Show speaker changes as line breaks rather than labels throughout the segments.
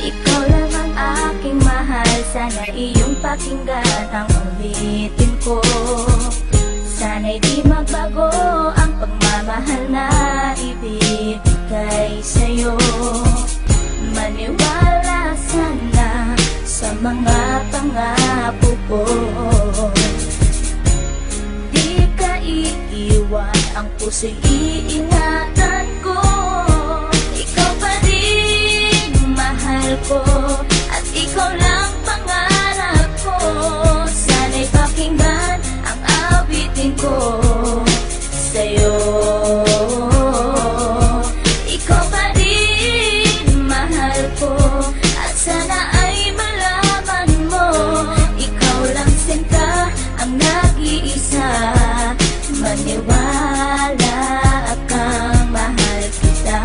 Ikaw lang ang aking mahal, sana iyong pakinggan ang ulitin ko. Sana'y di magbago ang pagmamahal na ibibigay sa'yo. Maniwala sana sa mga pangako ko. Di ka iiwan, ang puso'y iingatan ko. Ikaw pa rin mahal ko, at ikaw lang pangarap ko. Sana'y pakinggan ang awitin ko sa'yo. Ikaw pa rin mahal ko, at sana ay malaman mo, ikaw lang sinta ang nag-iisa. Maniwala kang mahal kita.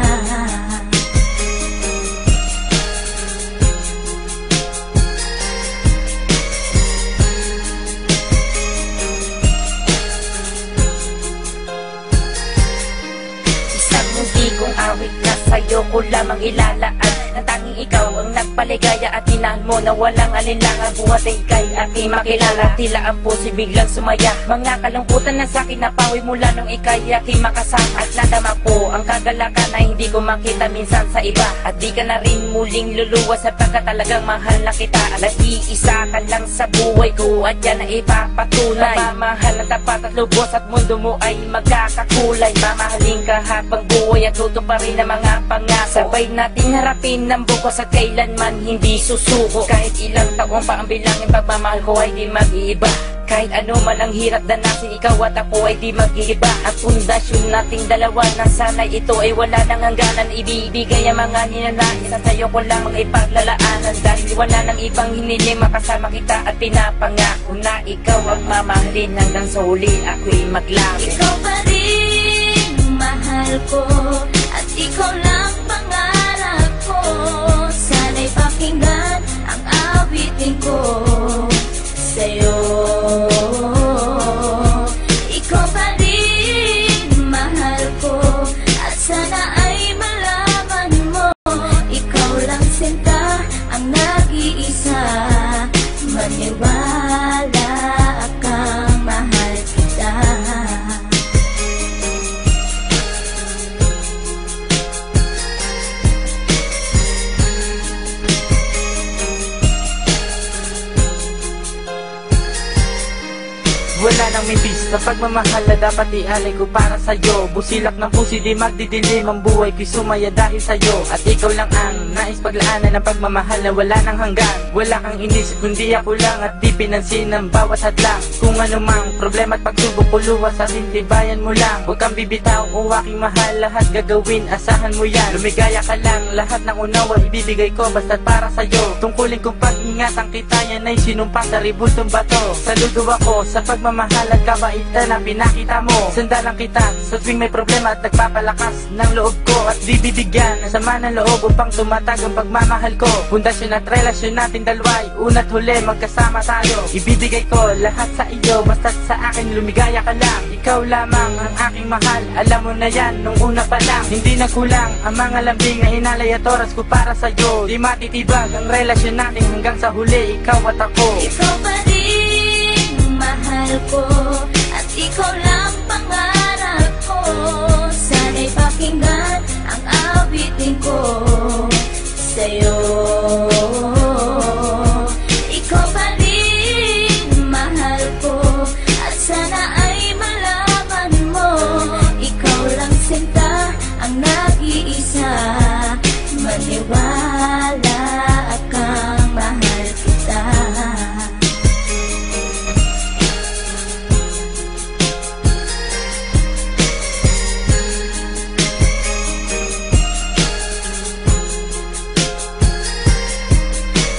Isang hindi kong awit na sa'yo ko lamang ilalaan. Nang tanging ikaw ang nagpaligaya at tinahal mo na walang alinlangan. Buhat ay ika'y aking makilala, tila ang puso'y biglang sumaya. Mga kalungkutan na sa'kin napawi mula nung ika'y aking makasama. At nadama ko ang kagalakan na hindi ko makita minsan sa iba. At di ka na rin muling luluwas sapagkat talagang mahal na kita. Nag-iisa ka lang sa buhay ko at yan ay ipapatunay. Mamahal na tapat at lubos at mundo mo ay magkakakulay. Mamahalin ka habang buhay at tutuparin ang mga pangako. Sabay natin harapin ng bukas at kailanman hindi susuko. Kahit ilang taong pa ang bilangin, pagmamahal ko ay di mag-iiba. Kahit ano man ang hirap danasin, ikaw at ako ay di mag-iiba. Ang pundasyon nating dalawa na sana'y ito ay wala nang hangganan. Ibibigay ang mga ninanais at sa'yo ko lamang ipaglalaanan. Dahil wala nang ibang hiniling, makasama kita at pinapangako na ikaw ang mamahalin hanggang sa huli ako'y maglabi.
Ikaw pa rin mahal ko, at ikaw lang pangarap ko. Sana'y pakinggan ang awitin ko sa'yo. Ikaw pa rin mahal ko, at sana ay malaman mo, ikaw lang sinta ang nag-iisa. Maniwala kang mahal kita.
Wala nang mibis na pagmamahal na dapat ialay ko para sa'yo. Busilak ng pusi di magdidilim, ang buhay ko'y sumaya dahil sa'yo. At ikaw lang ang nais paglaanan ng pagmamahal na wala nang hanggan. Wala kang inisip kundi ako lang, at di pinansin ang bawat hadlang. Kung anumang problema at pagsubok ko luwas at intibayan mo lang. Huwag kang bibitaw o aking mahal, lahat gagawin, asahan mo yan. Lumigaya ka lang, lahat ng unawa ibibigay ko basta't para sa'yo. Tungkulin kong pag-ingatan kita, yan ay sinumpa sa ribultong bato. Saludo ako sa pagmamahal at kabaitan na pinakita mo. Sandalang kita sa tuwing may problema at nagpapalakas ng loob ko. At di bibigyan ng sama ng loob upang tumatag ang pagmamahal ko. Pundasyon at relasyon nating dalawa'y una't huli magkasama tayo. Ibibigay ko lahat sa iyo basta't sa akin lumigaya ka lang. Ikaw lamang ang aking mahal, alam mo na yan nung una pa lang. Hindi na kulang ang mga lambing na inalay at oras ko para sa'yo. Di matitibag ang relasyon natin hanggang sa huli, ikaw at ako.
Ikaw pa rin mahal ko, at ikaw lang pangarap ko. Sana'y pakinggan ang awitin ko sa'yo. Ikaw pa rin mahal ko, at sana ay malaman mo, ikaw lang sinta ang nag-iisa. Maniwala kang mahal kita.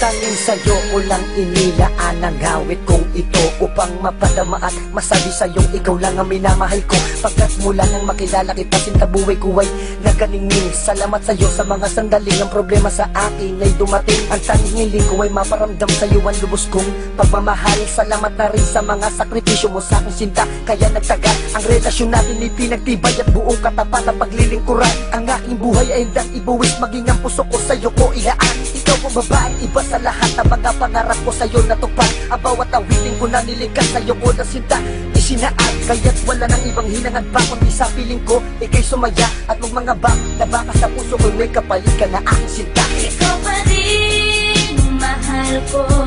Tanging sa'yo ko lang inilaan ang awit kong ito upang mapadama at masabi sa'yong ikaw lang ang minamahal ko. Pagkat mula nang makilala kita, sintabuhay ko ay naganingning. Salamat sa'yo sa mga sandaling ang problema sa akin ay dumating. Ang tanging hiling ko ay maparamdam sa'yo ang lubos kong pagmamahal. Salamat na rin sa mga sakripisyo mo sa aking sinta, kaya nagtagal ang relasyon natin, ipinagtibay at buong katapat ang paglilingkuran. Ang aking buhay ay hindang ibuwis, maging ang puso ko sa'yo ko ilaan. Ikaw ang babae, iba sa lahat ng mga pangarap ko sa'yo natupad. Ang bawat awiting ko na nilikas sa'yo ko na sinta isinaan, kaya't wala nang ibang hinangad pa kundi sa piling ko ika'y sumaya at magmangabang na baka sa puso ko may kapalit ka na aking sinta.
Ikaw pa rin mahal ko.